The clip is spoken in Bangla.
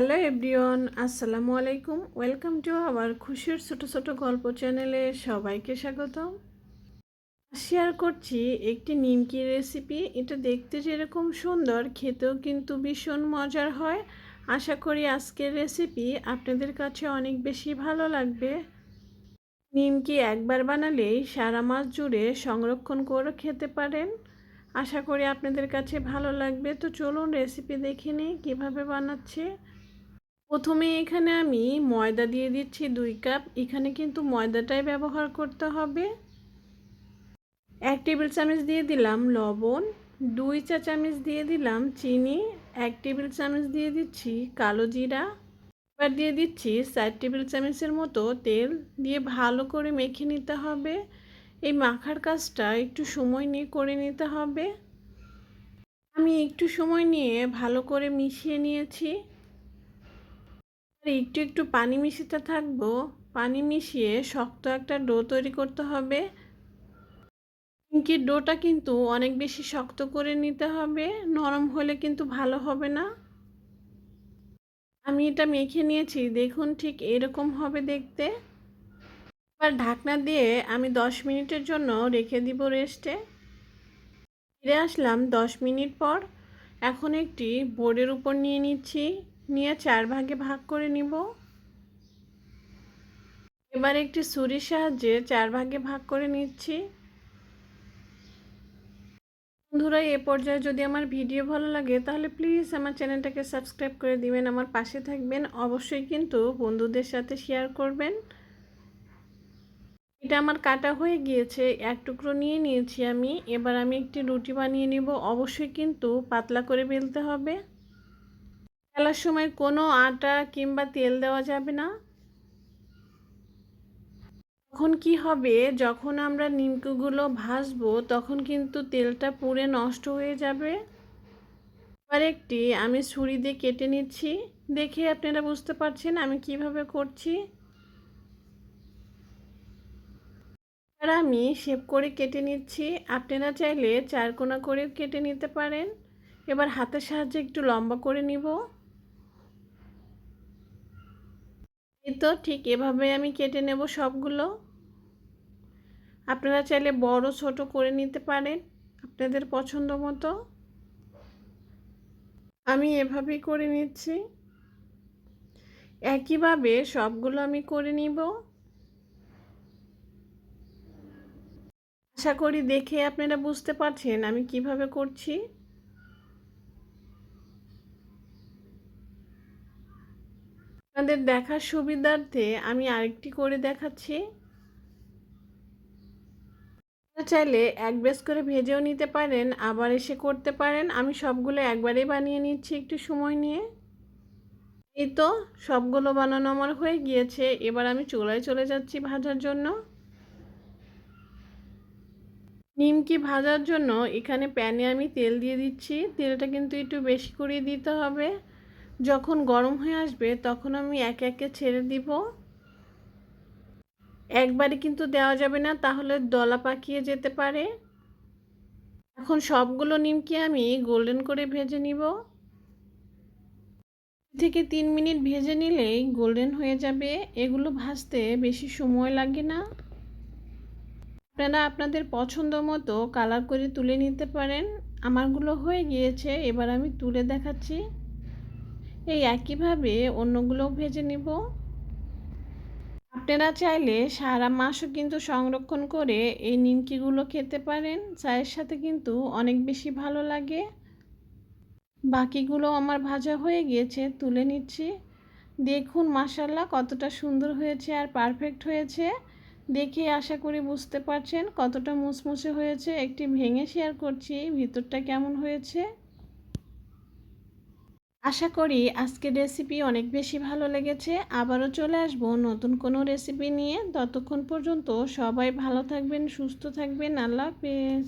হ্যালো এভরিওয়ান, আসসালামু আলাইকুম। ওয়েলকাম টু আওয়ার খুশির ছোট ছোট গল্প চ্যানেলে সবাইকে স্বাগতম। শেয়ার করছি একটি নিমকি রেসিপি। এটা দেখতে যেরকম সুন্দর, খেতেও কিন্তু ভীষণ মজার হয়। আশা করি আজকের রেসিপি আপনাদের কাছে অনেক বেশি ভালো লাগবে। নিমকি একবার বানালেই সারা মাস জুড়ে সংরক্ষণ করে খেতে পারেন। আশা করি আপনাদের কাছে ভালো লাগবে। তো চলুন রেসিপি দেখে নিই কীভাবে বানাচ্ছে। প্রথমে এখানে আমি ময়দা দিয়ে দিচ্ছি 2 কাপ। এখানে কিন্তু ময়দাটাই ব্যবহার করতে হবে। 1 টেবিল চামচ দিয়ে দিলাম লবণ, 2 চা চামচ দিয়ে দিলাম চিনি, 1 টেবিল চামচ দিয়ে দিচ্ছি কালো জিরা। এবার দিয়ে দিচ্ছি 4 টেবিল চামচের মতো তেল। দিয়ে ভালো করে মেখে নিতে হবে। এই মাখার কাজটা একটু সময় নিয়ে করে নিতে হবে। আমি একটু সময় নিয়ে ভালো করে মিশিয়ে নিয়েছি। একটু একটু পানি মিশিয়ে থাকবো। পানি মিশিয়ে শক্ত একটা ডো তৈরি করতে হবে। নিমকির ডোটা কিন্তু অনেক বেশি শক্ত করে নিতে হবে, নরম হলে কিন্তু ভালো হবে না। আমি এটা মেখে নিয়েছি, দেখুন ঠিক এরকম হবে দেখতে। এবার ঢাকনা দিয়ে আমি 10 মিনিটের জন্য রেখে দিব রেস্টে। ফিরে আসলাম 10 মিনিট পর। এখন একটি বোর্ডের উপর নিয়ে নিচ্ছি, নিয়ে 4 ভাগে ভাগ করে নিব। এবার একটি ছুরির সাহায্যে 4 ভাগে ভাগ করে নিচ্ছি। বন্ধুরা, এ পর্যায়ে যদি আমার ভিডিও ভালো লাগে তাহলে প্লিজ আমার চ্যানেলটাকে সাবস্ক্রাইব করে দিবেন, আমার পাশে থাকবেন। অবশ্যই কিন্তু বন্ধুদের সাথে শেয়ার করবেন। এটা আমার কাটা হয়ে গিয়েছে, এক টুকরো নিয়ে নিয়েছি আমি। এবার আমি একটি রুটি বানিয়ে নিব। অবশ্যই কিন্তু পাতলা করে বেলতে হবে। বেলার সময় কোনো আটা কিংবা তেল দেওয়া যাবে না। তখন কি হবে, যখন আমরা নিমকিগুলো ভাজবো তখন কিন্তু তেলটা পুড়ে নষ্ট হয়ে যাবে। এবার একটি আমি ছুরি দিয়ে কেটে নিচ্ছি। দেখে আপনারা বুঝতে পারছেন আমি কিভাবে করছি। আর আমি শেপ করে কেটে নিচ্ছি। আপনারা চাইলে 4 কোনা করেও কেটে নিতে পারেন। এবার হাতের সাহায্যে একটু লম্বা করে নিব। এই তো ঠিক এভাবে আমি কেটে নেব সবগুলো। আপনারা চাইলে বড় ছোট করে নিতে পারেন আপনাদের পছন্দ মতো। আমি এভাবেই করে নিচ্ছি। একইভাবে সবগুলো আমি করে নিব। আশা করি দেখে আপনারা বুঝতে পারছেন আমি কিভাবে করছি। আপনাদের দেখার সুবিধার্থে আমি আরেকটি করে দেখাচ্ছি। চাইলে এক ব্যাচ করে ভেজেও নিতে পারেন, আবার এসে করতে পারেন। আমি সবগুলো একবারেই বানিয়ে নিচ্ছি একটু সময় নিয়ে। এই তো সবগুলো বানানো আমার হয়ে গিয়েছে। এবার আমি চুলায় চলে যাচ্ছি ভাজার জন্য। নিমকি ভাজার জন্য এখানে প্যানে আমি তেল দিয়ে দিচ্ছি। তেলটা কিন্তু একটু বেশি করে দিতে হবে। যখন গরম হয়ে আসবে তখন আমি একে একে ছেড়ে দিব। একবারে কিন্তু দেওয়া যাবে না, তাহলে দলা পাকিয়ে যেতে পারে। এখন সবগুলো নিমকি আমি গোল্ডেন করে ভেজে নিব। 2 থেকে 3 মিনিট ভেজে নিলেই গোল্ডেন হয়ে যাবে। এগুলো ভাজতে বেশি সময় লাগে না। আপনারা আপনাদের পছন্দ মতো কালার করে তুলে নিতে পারেন। আমারগুলো হয়ে গিয়েছে, এবার আমি তুলে দেখাচ্ছি। এই একইভাবে অন্যগুলোও ভেজে নিব। আপনারা চাইলে সারা মাসও কিন্তু সংরক্ষণ করে এই নিমকিগুলো খেতে পারেন। চায়ের সাথে কিন্তু অনেক বেশি ভালো লাগে। বাকিগুলো আমার ভাজা হয়ে গিয়েছে, তুলে নিচ্ছি। দেখুন মাশাআল্লাহ কতটা সুন্দর হয়েছে আর পারফেক্ট হয়েছে। দেখে আশা করি বুঝতে পারছেন কতটা মুচমুচে হয়েছে। একটি ভেঙে শেয়ার করছি ভিতরটা কেমন হয়েছে। আশা করি আজকের রেসিপি অনেক বেশি ভালো লেগেছে। আবারও চলে আসবো নতুন কোনো রেসিপি নিয়ে। ততক্ষণ পর্যন্ত সবাই ভালো থাকবেন, সুস্থ থাকবেন। আল্লাহ হাফেজ।